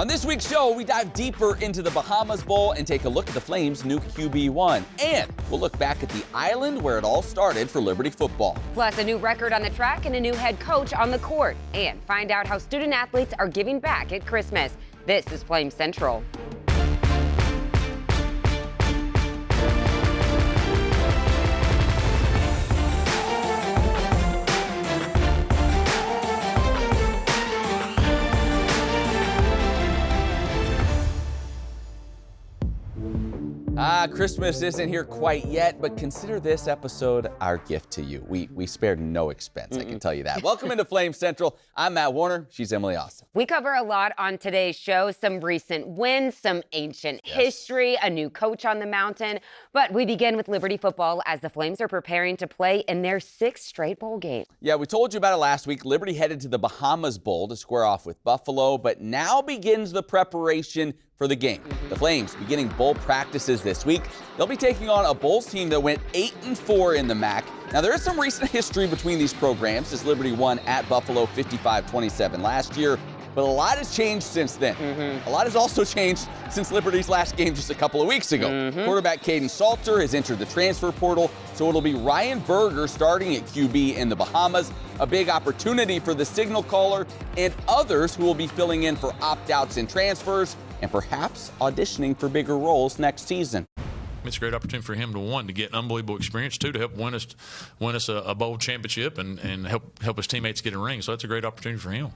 On this week's show, we dive deeper into the Bahamas Bowl and take a look at the Flames' new QB1. And we'll look back at the island where it all started for Liberty football. Plus, a new record on the track and a new head coach on the court. And find out how student athletes are giving back at Christmas. This is Flames Central. Christmas isn't here quite yet, but consider this episode our gift to you. We spared no expense, I can tell you that. Welcome into Flame Central. I'm Matt Warner. She's Emily Austin. We cover a lot on today's show, some recent wins, some ancient history, a new coach on the mountain. But we begin with Liberty football as the Flames are preparing to play in their 6th straight bowl game. Yeah, we told you about it last week. Liberty headed to the Bahamas Bowl to square off with Buffalo, but now begins the preparation for the game. The Flames beginning bowl practices this week. They'll be taking on a Bulls team that went 8-4 in the MAC. Now, there is some recent history between these programs as Liberty won at Buffalo 55-27 last year, but a lot has changed since then. A lot has also changed since Liberty's last game just a couple of weeks ago. Quarterback Caden Salter has entered the transfer portal, so it'll be Ryan Berger starting at QB in the Bahamas. A big opportunity for the signal caller and others who will be filling in for opt-outs and transfers, and perhaps auditioning for bigger roles next season. It's a great opportunity for him to get unbelievable experience too, to help win us a bowl championship and help his teammates get a ring. So that's a great opportunity for him,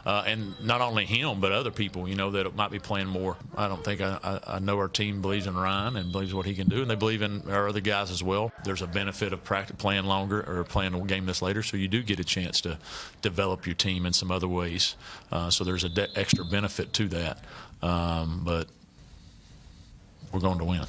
and not only him but other people that might be playing more. I don't think I know our team believes in Ryan and believes what he can do, and they believe in our other guys as well. There's a benefit of playing longer or playing a game this later, so you do get a chance to develop your team in some other ways. So there's an extra benefit to that, but we're going to win.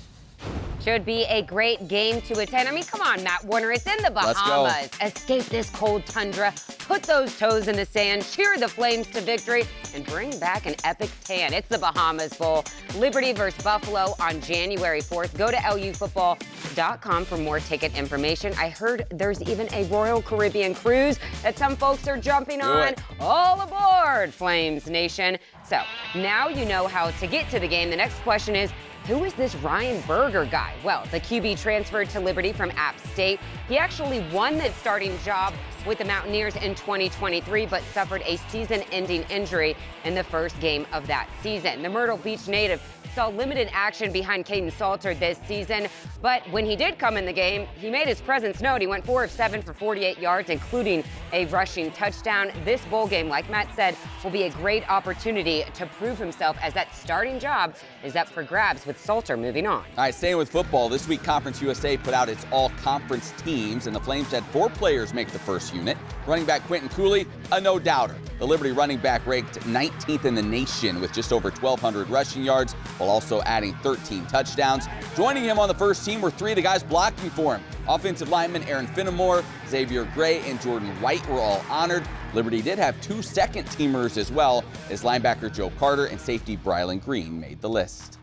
Should be a great game to attend. I mean, come on, Matt Warner. It's in the Bahamas. Escape this cold tundra, put those toes in the sand, cheer the Flames to victory, and bring back an epic tan. It's the Bahamas Bowl. Liberty versus Buffalo on January 4th. Go to lufootball.com for more ticket information. I heard there's even a Royal Caribbean cruise that some folks are jumping on. All aboard, Flames Nation. So now you know how to get to the game. The next question is, who is this Ryan Berger guy? Well, the QB transferred to Liberty from App State. He actually won that starting job with the Mountaineers in 2023, but suffered a season-ending injury in the first game of that season. The Myrtle Beach native saw limited action behind Caden Salter this season, but when he did come in the game, he made his presence known. He went 4 of 7 for 48 yards, including a rushing touchdown. This bowl game, like Matt said, will be a great opportunity to prove himself as that starting job is up for grabs with Salter moving on. All right, staying with football, this week Conference USA put out its all-conference teams, and the Flames had 4 players make the first unit. Running back Quentin Cooley, a no-doubter. The Liberty running back ranked 19th in the nation with just over 1,200 rushing yards, while also adding 13 touchdowns. Joining him on the first team were 3 of the guys blocking for him. Offensive linemen Aaron Finnemore, Xavier Gray, and Jordan White were all honored. Liberty did have 2 second-teamers as well, as linebacker Joe Carter and safety Brylan Green made the list.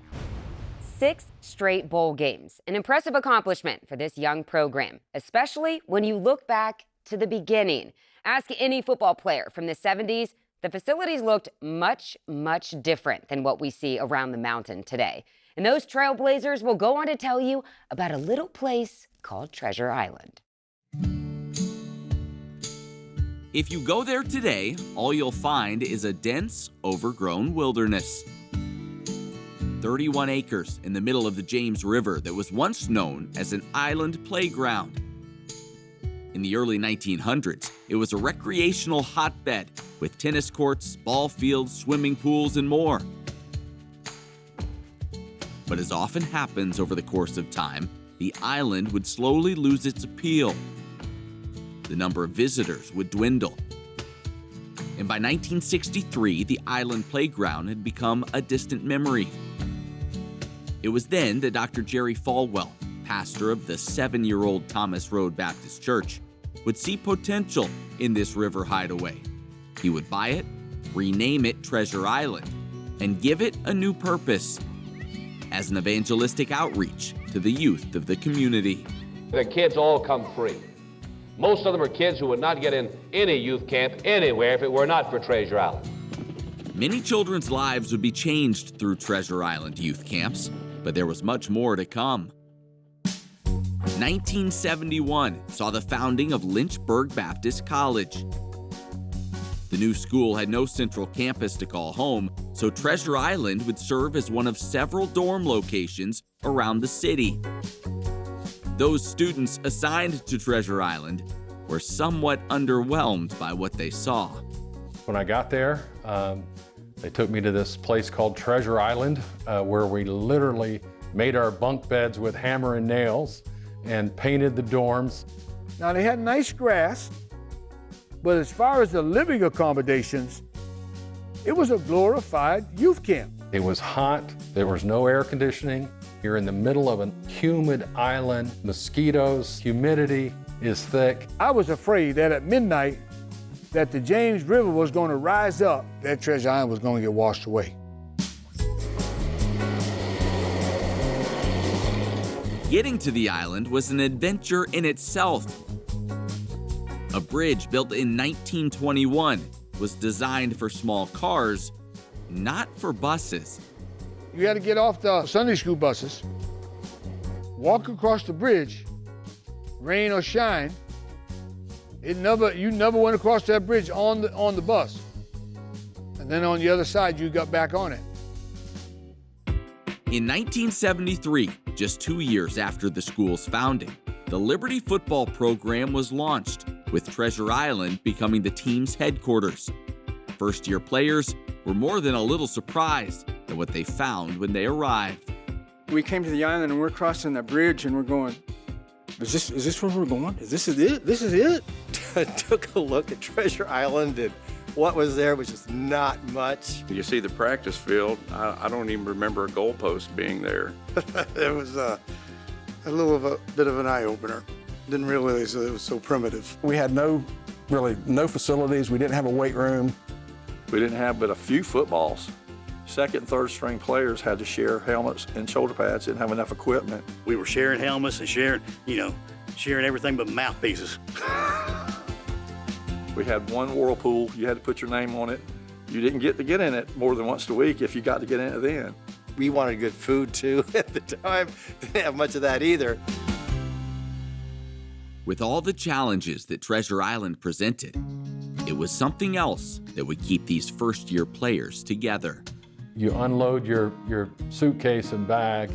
6 straight bowl games, an impressive accomplishment for this young program, especially when you look back to the beginning. Ask any football player from the 70s, the facilities looked much, much different than what we see around the mountain today. And those trailblazers will go on to tell you about a little place called Treasure Island. If you go there today, all you'll find is a dense, overgrown wilderness. 31 acres in the middle of the James River that was once known as an island playground. In the early 1900s, it was a recreational hotbed with tennis courts, ball fields, swimming pools, and more. But as often happens over the course of time, the island would slowly lose its appeal. The number of visitors would dwindle. And by 1963, the island playground had become a distant memory. It was then that Dr. Jerry Falwell, pastor of the 7-year-old Thomas Road Baptist Church, would see potential in this river hideaway. He would buy it, rename it Treasure Island, and give it a new purpose as an evangelistic outreach to the youth of the community. The kids all come free. Most of them are kids who would not get in any youth camp anywhere if it were not for Treasure Island. Many children's lives would be changed through Treasure Island youth camps, but there was much more to come. 1971 saw the founding of Lynchburg Baptist College. The new school had no central campus to call home, so Treasure Island would serve as one of several dorm locations around the city. Those students assigned to Treasure Island were somewhat underwhelmed by what they saw. When I got there, they took me to this place called Treasure Island, where we literally made our bunk beds with hammer and nails and painted the dorms. Now, they had nice grass, but as far as the living accommodations, it was a glorified youth camp. It was hot, there was no air conditioning. You're in the middle of a humid island, mosquitoes, humidity is thick. I was afraid that at midnight, that the James River was going to rise up, that Treasure Island was going to get washed away. Getting to the island was an adventure in itself. A bridge built in 1921 was designed for small cars, not for buses. You had to get off the Sunday school buses, walk across the bridge, rain or shine. You never went across that bridge on the bus. And then on the other side, you got back on it. In 1973, just 2 years after the school's founding, the Liberty football program was launched, with Treasure Island becoming the team's headquarters. First-year players were more than a little surprised at what they found when they arrived. We came to the island and we're crossing the bridge and we're going, is this where we're going? This is it? This is it? I took a look at Treasure Island and what was there was just not much. You see the practice field, I don't even remember a goalpost being there. It was a bit of an eye-opener. Didn't realize it was so primitive. We had really no facilities. We didn't have a weight room. We didn't have but a few footballs. Second and third string players had to share helmets and shoulder pads, didn't have enough equipment. We were sharing helmets and sharing everything but mouthpieces. We had one whirlpool, you had to put your name on it. You didn't get to get in it more than once a week if you got to get in it then. We wanted good food too at the time. Didn't have much of that either. With all the challenges that Treasure Island presented, it was something else that would keep these first-year players together. You unload your suitcase and bag,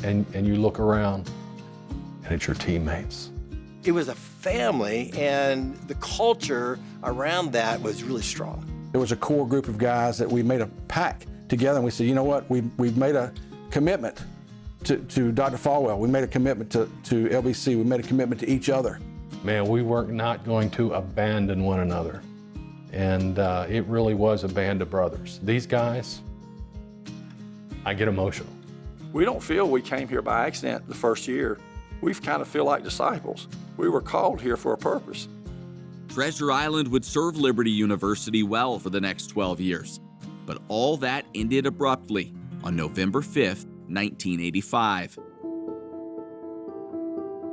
and you look around, and it's your teammates. It was a family, and the culture around that was really strong. There was a core group of guys that we made a pact together, and we said, you know what, we've made a commitment to Dr. Falwell. We made a commitment to LBC. We made a commitment to each other. Man, we were not going to abandon one another. And it really was a band of brothers. These guys, I get emotional. We don't feel we came here by accident the first year. We kind of feel like disciples. We were called here for a purpose. Treasure Island would serve Liberty University well for the next 12 years. But all that ended abruptly on November 5th, 1985.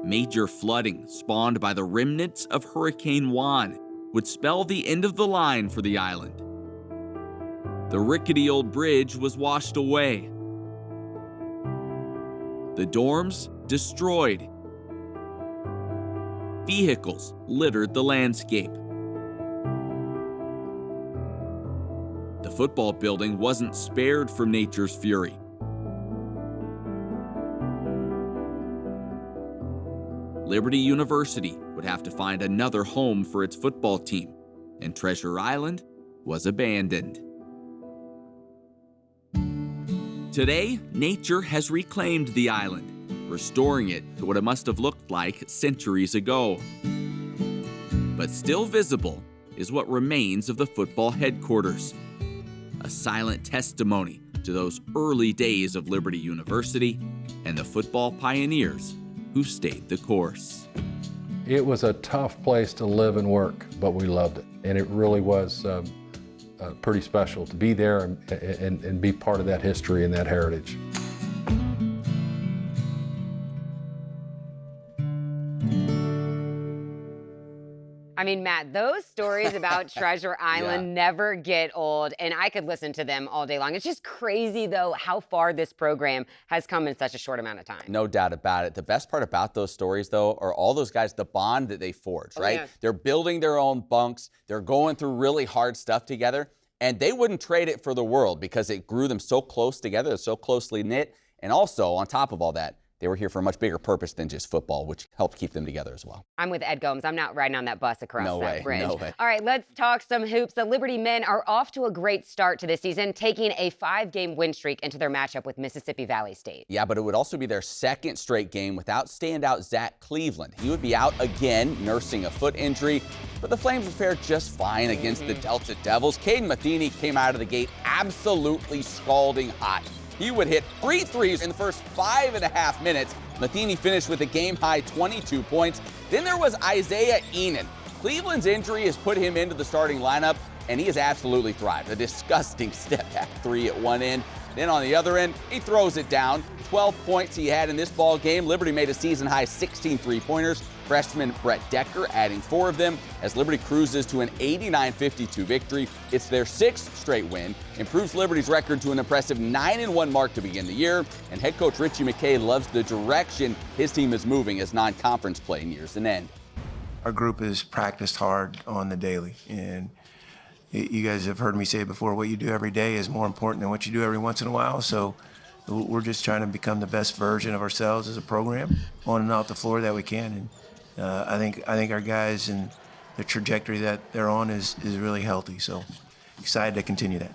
Major flooding spawned by the remnants of Hurricane Juan would spell the end of the line for the island. The rickety old bridge was washed away. The dorms destroyed. Vehicles littered the landscape. The football building wasn't spared from nature's fury. Liberty University would have to find another home for its football team, and Treasure Island was abandoned. Today, nature has reclaimed the island, restoring it to what it must have looked like centuries ago. But still visible is what remains of the football headquarters, a silent testimony to those early days of Liberty University and the football pioneers who stayed the course. It was a tough place to live and work, but we loved it. And it really was pretty special to be there and be part of that history and that heritage. I mean, Matt, those stories about Treasure Island never get old, and I could listen to them all day long. It's just crazy, though, how far this program has come in such a short amount of time. No doubt about it. The best part about those stories, though, are all those guys, the bond that they forged, right? Yeah. They're building their own bunks. They're going through really hard stuff together, and they wouldn't trade it for the world because it grew them so close together, so closely knit. And also, on top of all that, they were here for a much bigger purpose than just football, which helped keep them together as well. I'm with Ed Gomes. I'm not riding on that bus across that bridge. No way. All right, let's talk some hoops. The Liberty men are off to a great start to this season, taking a 5-game win streak into their matchup with Mississippi Valley State. Yeah, but it would also be their second straight game without standout Zach Cleveland. He would be out again, nursing a foot injury, but the Flames would fare just fine against the Delta Devils. Caden Matheny came out of the gate absolutely scalding hot. He would hit 3 threes in the first 5.5 minutes. Matheny finished with a game-high 22 points. Then there was Isaiah Enan. Cleveland's injury has put him into the starting lineup, and he has absolutely thrived. A disgusting step-back 3 at one end. Then on the other end, he throws it down. 12 points he had in this ball game. Liberty made a season-high 16 three-pointers. Freshman Brett Decker adding 4 of them as Liberty cruises to an 89-52 victory. It's their 6th straight win, improves Liberty's record to an impressive 9-1 mark to begin the year, and head coach Richie McKay loves the direction his team is moving as non-conference play nears an end. Our group has practiced hard on the daily, and you guys have heard me say before, what you do every day is more important than what you do every once in a while, so we're just trying to become the best version of ourselves as a program on and off the floor that we can. And I think our guys and the trajectory that they're on is really healthy. So excited to continue that.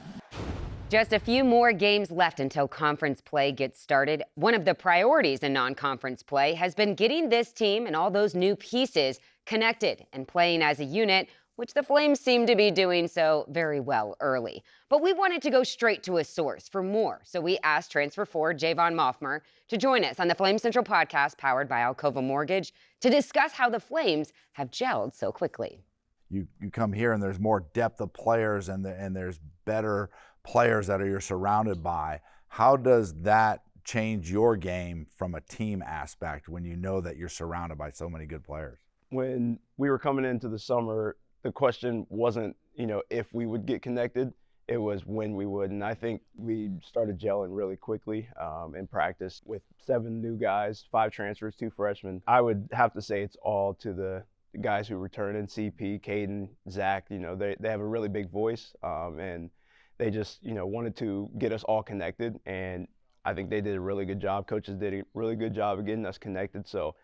Just a few more games left until conference play gets started. One of the priorities in non-conference play has been getting this team and all those new pieces connected and playing as a unit, which the Flames seem to be doing so very well early. But we wanted to go straight to a source for more, so we asked transfer forward Javon Moffmer to join us on the Flames Central podcast powered by Alcova Mortgage to discuss how the Flames have gelled so quickly. You come here and there's more depth of players and there's better players that you're surrounded by. How does that change your game from a team aspect when you know that you're surrounded by so many good players? When we were coming into the summer, the question wasn't, if we would get connected, it was when we would. And I think we started gelling really quickly in practice with 7 new guys, 5 transfers, 2 freshmen. I would have to say it's all to the guys who return in CP, Caden, Zach. They have a really big voice, and they just, wanted to get us all connected. And I think they did a really good job. Coaches did a really good job of getting us connected. So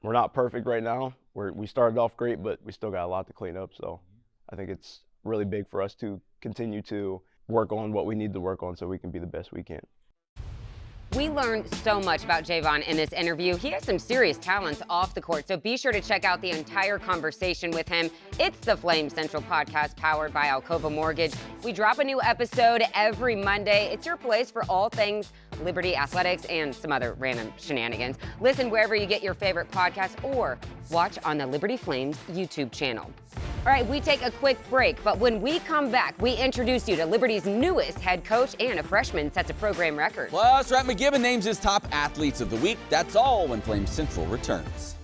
we're not perfect right now. We started off great, but we still got a lot to clean up. So I think it's really big for us to continue to work on what we need to work on so we can be the best we can. We learned so much about Javon in this interview. He has some serious talents off the court, so be sure to check out the entire conversation with him. It's the Flames Central podcast powered by Alcova Mortgage. We drop a new episode every Monday. It's your place for all things Liberty athletics and some other random shenanigans. Listen wherever you get your favorite podcast or watch on the Liberty Flames YouTube channel. All right, we take a quick break, but when we come back, we introduce you to Liberty's newest head coach and a freshman sets a program record. Plus, Rhett McGibbon names his top athletes of the week. That's all when Flames Central returns.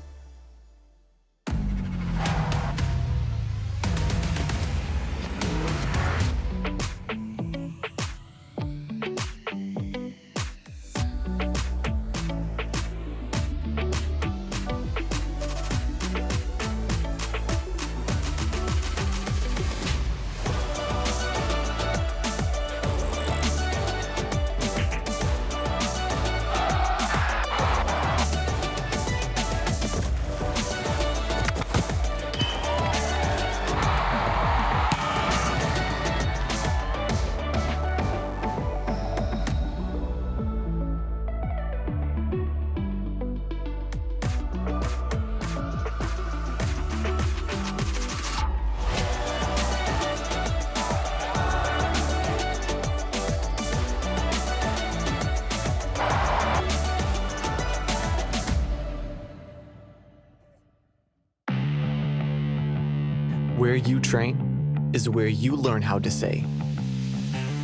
Where you train is where you learn how to say,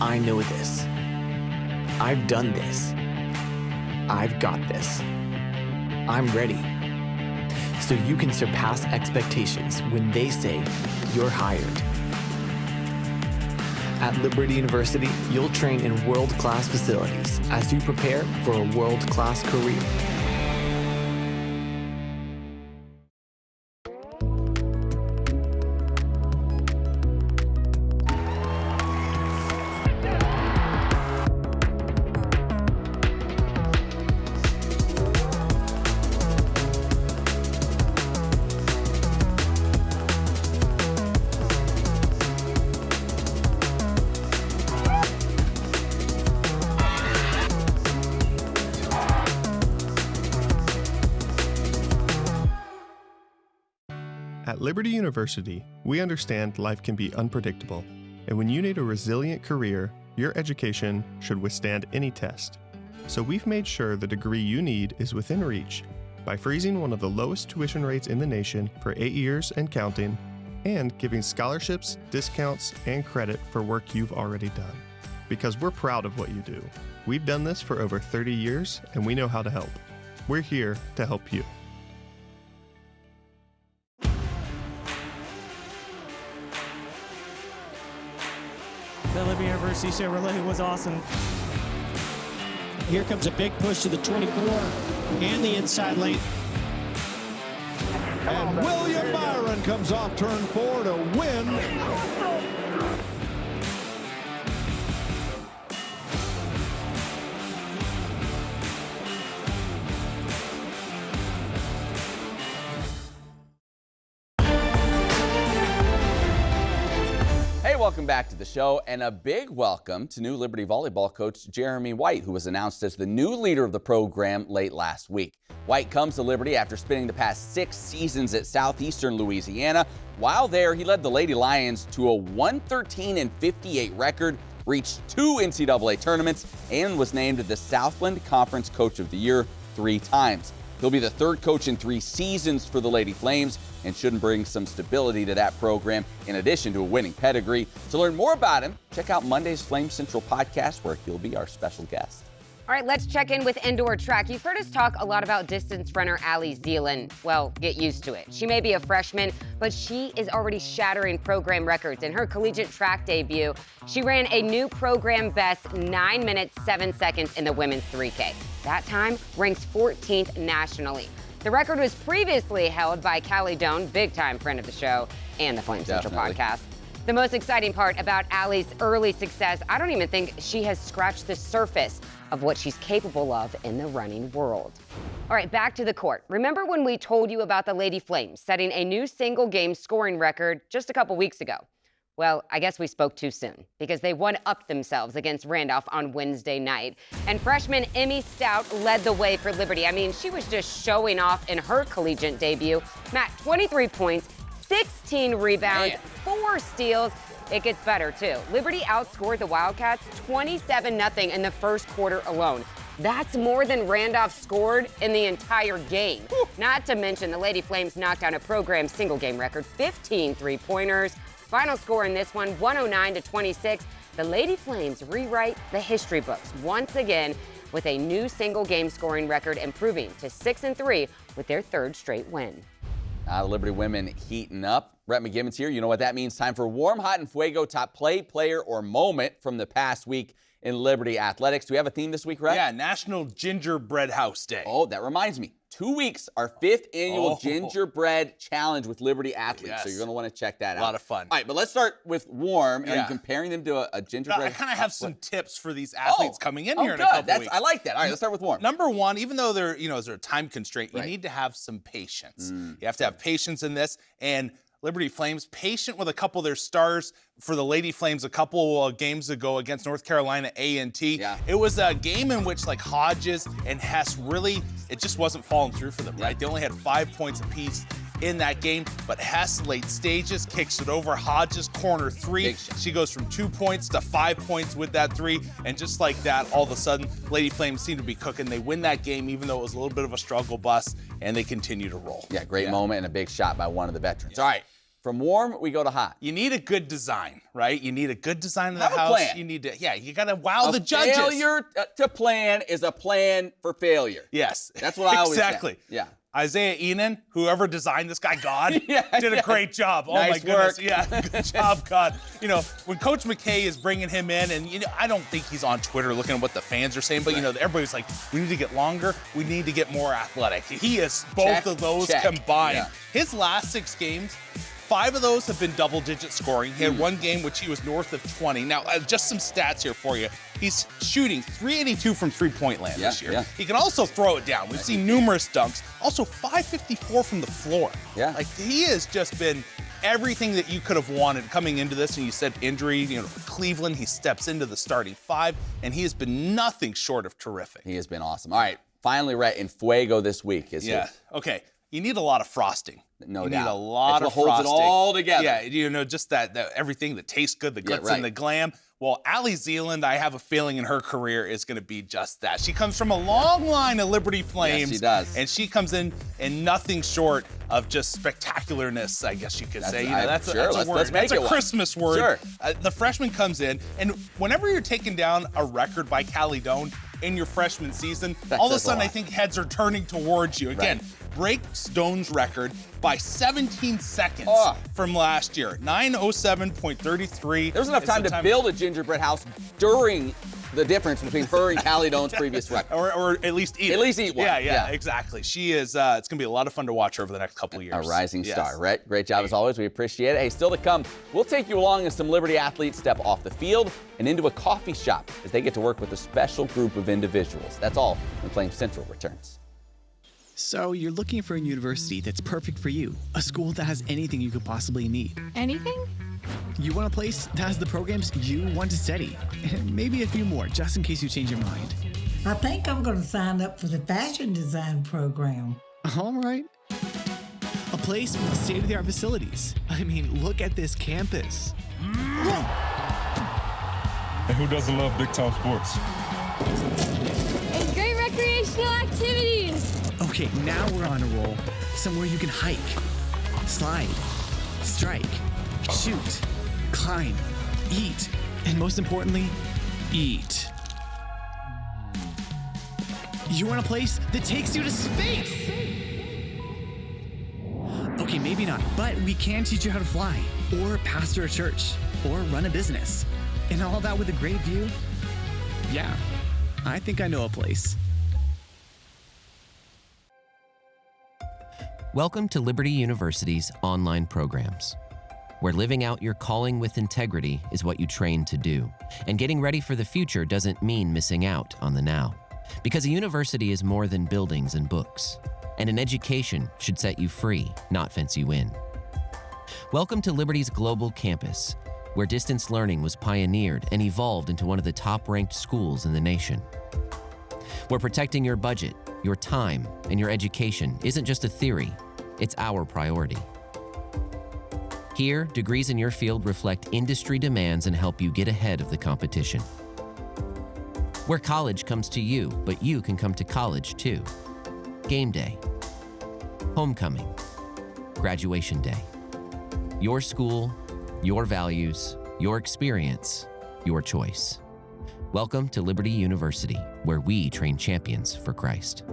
I know this. I've done this. I've got this. I'm ready. so you can surpass expectations when they say you're hired. At Liberty University, you'll train in world-class facilities as you prepare for a world-class career. At Liberty University, we understand life can be unpredictable, and when you need a resilient career, your education should withstand any test. So we've made sure the degree you need is within reach by freezing one of the lowest tuition rates in the nation for 8 years and counting, and giving scholarships, discounts, and credit for work you've already done. Because we're proud of what you do. We've done this for over 30 years, and we know how to help. We're here to help you. The Liberty University Chevrolet was awesome. Here comes a big push to the 24 and the inside lane. And William Byron comes off turn 4 to win. Welcome back to the show, and a big welcome to new Liberty volleyball coach Jeremy White, who was announced as the new leader of the program late last week. White comes to Liberty after spending the past 6 seasons at Southeastern Louisiana. While there, he led the Lady Lions to a 113-58 record, reached 2 NCAA tournaments, and was named the Southland Conference Coach of the Year 3 times. He'll be the 3rd coach in 3 seasons for the Lady Flames and should bring some stability to that program in addition to a winning pedigree. To learn more about him, check out Monday's Flame Central podcast where he'll be our special guest. All right, let's check in with indoor track. You've heard us talk a lot about distance runner Allie Zeeland. Well, get used to it. She may be a freshman, but she is already shattering program records. In her collegiate track debut, she ran a new program best 9 minutes, 7 seconds in the women's 3K. That time ranks 14th nationally. The record was previously held by Callie Doan, big-time friend of the show, and the Flame Central podcast. The most exciting part about Allie's early success, I don't even think she has scratched the surface of what she's capable of in the running world. All right, back to the court. Remember when we told you about the Lady Flames setting a new single-game scoring record just a couple weeks ago? Well, I guess we spoke too soon because they one-upped themselves against Randolph on Wednesday night. And freshman Emmy Stout led the way for Liberty. I mean, she was just showing off in her collegiate debut. Matt, 23 points, 16 rebounds, 4 steals. It gets better, too. Liberty outscored the Wildcats 27-0 in the first quarter alone. That's more than Randolph scored in the entire game. Not to mention the Lady Flames knocked down a program single-game record, 15 three-pointers. Final score in this one, 109-26. The Lady Flames rewrite the history books once again with a new single-game scoring record, improving to 6-3 with their 3rd straight win. The Liberty women heating up. Rhett McGibbon's here. You know what that means. Time for Warm, Hot, and Fuego top play, player, or moment from the past week in Liberty athletics. Do we have a theme this week, Rhett? Yeah, National Gingerbread House Day. Oh, that reminds me. 2 weeks, our 5th annual Gingerbread Challenge with Liberty athletes. Yes. So you're going to want to check that out. A lot of fun. All right, but let's start with warm. Are you comparing them to a gingerbread? No, I kind of have some tips for these athletes coming in here in a couple weeks. I like that. All right, let's start with warm. Number one, even though there, is there a time constraint, you need to have some patience. You have to have patience in this. And Liberty Flames patient with a couple of their stars for the Lady Flames a couple games ago against North Carolina A&T. Yeah. It was a game in which like Hodges and Hess really, it just wasn't falling through for them, right? They only had 5 points apiece in that game, but Hess late stages, kicks it over Hodges, corner 3. She goes from 2 points to 5 points with that 3, and just like that, all of a sudden, Lady Flames seem to be cooking. They win that game, even though it was a little bit of a struggle bus, and they continue to roll. Yeah, great moment and a big shot by one of the veterans. All right. From warm, we go to hot. You need a good design, right? You need a good design of the Have house. A plan. You need to, you got to wow the judges. Failure to plan is a plan for failure. Yes. That's what I always say. Exactly. Yeah. Isaiah Enan, whoever designed this guy, God, did a great job. Oh Nice my goodness. work. Yeah, good job, God. You know, when Coach McKay is bringing him in, and you know, I don't think he's on Twitter looking at what the fans are saying, but you know, everybody's like, we need to get longer, we need to get more athletic. He is both of those combined. Yeah. His last 6 games, 5 of those have been double-digit scoring. He had one game which he was north of 20. Now, just some stats here for you. He's shooting .382 from three-point land this year. He can also throw it down. We've seen numerous dunks. Also, .554 from the floor. Like, he has just been everything that you could have wanted coming into this. And you said injury, you know, Cleveland, he steps into the starting 5, and he has been nothing short of terrific. He has been awesome. All right, finally, Rhett, in Fuego this week. Okay. You need a lot of frosting. No you doubt. need a lot That's of what frosting. holds it all together. Yeah, you know, just that everything that tastes good, the glitz and the glam. Well, Allie Zealand, I have a feeling in her career is going to be just that. She comes from a long line of Liberty Flames. Yes, she does. And she comes in nothing short of just spectacularness, I guess you could say. You know, that's a word. Let's make that's it a one. Christmas word. Sure. The freshman comes in, and whenever you're taking down a record by Callie Doan in your freshman season, all of a sudden I think heads are turning towards you. Again, breaks Doan's record by 17 seconds from last year. 9:07.33. There was enough time to build a gingerbread house during the difference between her and Callie Doan's previous record. Or at least eat it. At least eat one. Yeah, exactly. She is, it's going to be a lot of fun to watch her over the next couple of years. A rising star. Rhett, great job as always. We appreciate it. Hey, still to come, we'll take you along as some Liberty athletes step off the field and into a coffee shop as they get to work with a special group of individuals. That's all when Flame Central returns. So you're looking for a university that's perfect for you, a school that has anything you could possibly need. Anything? You want a place that has the programs you want to study, and maybe a few more, just in case you change your mind. I think I'm going to sign up for the fashion design program. All right. A place with state-of-the-art facilities. I mean, look at this campus. And who doesn't love big-time sports? And great recreational activities. Okay, now we're on a roll. Somewhere you can hike, slide, strike, shoot, climb, eat, and most importantly, eat. You want a place that takes you to space? Okay, maybe not, but we can teach you how to fly, or pastor a church, or run a business. And all that with a great view? Yeah, I think I know a place. Welcome to Liberty University's online programs, where living out your calling with integrity is what you train to do. And getting ready for the future doesn't mean missing out on the now. Because a university is more than buildings and books. And an education should set you free, not fence you in. Welcome to Liberty's global campus, where distance learning was pioneered and evolved into one of the top-ranked schools in the nation. Where protecting your budget, your time, and your education isn't just a theory, it's our priority. Here, degrees in your field reflect industry demands and help you get ahead of the competition. Where college comes to you, but you can come to college too. Game day, homecoming, graduation day. Your school, your values, your experience, your choice. Welcome to Liberty University, where we train champions for Christ.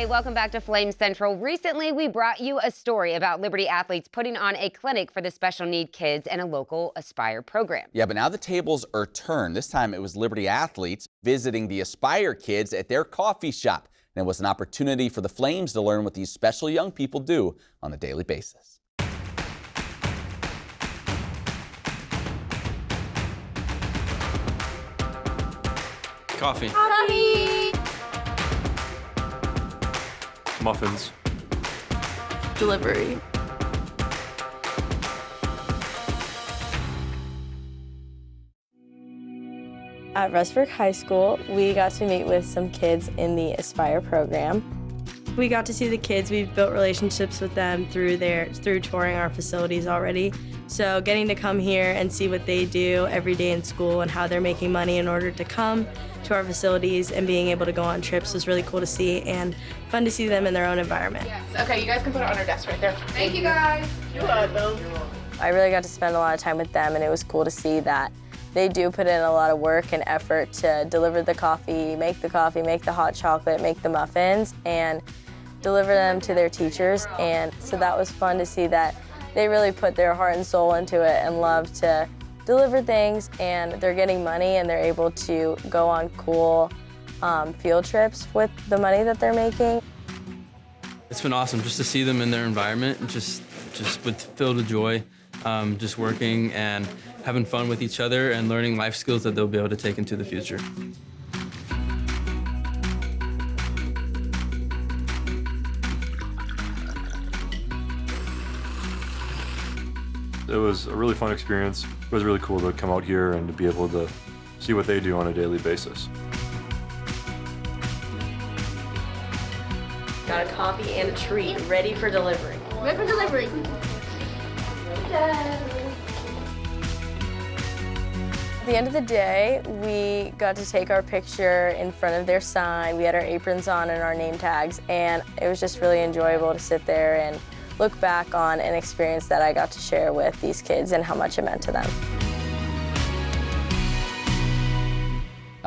Hey, welcome back to Flame Central. Recently, we brought you a story about Liberty athletes putting on a clinic for the special need kids in a local Aspire program. Yeah, but now the tables are turned. This time it was Liberty athletes visiting the Aspire kids at their coffee shop. And it was an opportunity for the Flames to learn what these special young people do on a daily basis. Coffee. Coffee. Muffins. Delivery. At Rustburg High School, we got to meet with some kids in the Aspire program. We got to see the kids. We've built relationships with them through touring our facilities already. So getting to come here and see what they do every day in school and how they're making money in order to come to our facilities and being able to go on trips was really cool to see and fun to see them in their own environment. Yes. Okay, you guys can put it on our desk right there. Thank you guys. You're welcome. I really got to spend a lot of time with them, and it was cool to see that they do put in a lot of work and effort to deliver the coffee, make the hot chocolate, make the muffins, and deliver them to their teachers. And so that was fun to see that they really put their heart and soul into it and love to deliver things, and they're getting money and they're able to go on cool field trips with the money that they're making. It's been awesome just to see them in their environment, just filled with joy, just working and having fun with each other and learning life skills that they'll be able to take into the future. It was a really fun experience. It was really cool to come out here and to be able to see what they do on a daily basis. Got a coffee and a treat ready for delivery. Ready for delivery. At the end of the day, we got to take our picture in front of their sign. We had our aprons on and our name tags, and it was just really enjoyable to sit there and look back on an experience that I got to share with these kids and how much it meant to them.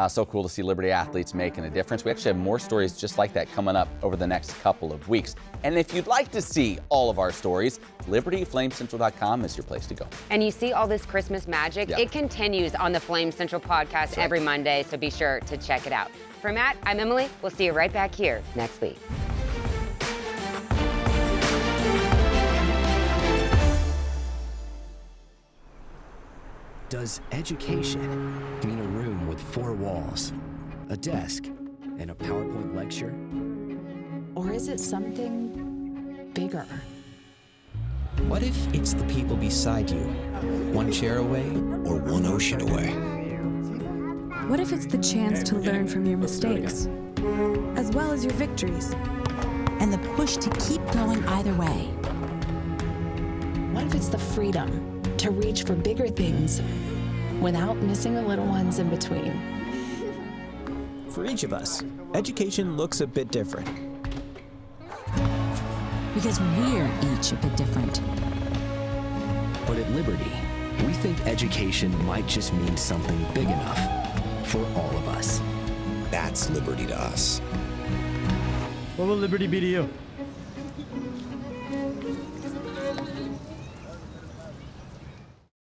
So cool to see Liberty athletes making a difference. We actually have more stories just like that coming up over the next couple of weeks. And if you'd like to see all of our stories, LibertyFlameCentral.com is your place to go. And you see all this Christmas magic? Yeah. It continues on the Flame Central podcast every Monday, so be sure to check it out. For Matt, I'm Emily. We'll see you right back here next week. Does education mean a room with 4 walls, a desk, and a PowerPoint lecture? Or is it something bigger? What if it's the people beside you, 1 chair away or 1 ocean away? What if it's the chance to learn from your mistakes, as well as your victories? And the push to keep going either way. What if it's the freedom to reach for bigger things without missing the little ones in between? For each of us, education looks a bit different. Because we're each a bit different. But at Liberty, we think education might just mean something big enough for all of us. That's Liberty to us. What will Liberty be to you?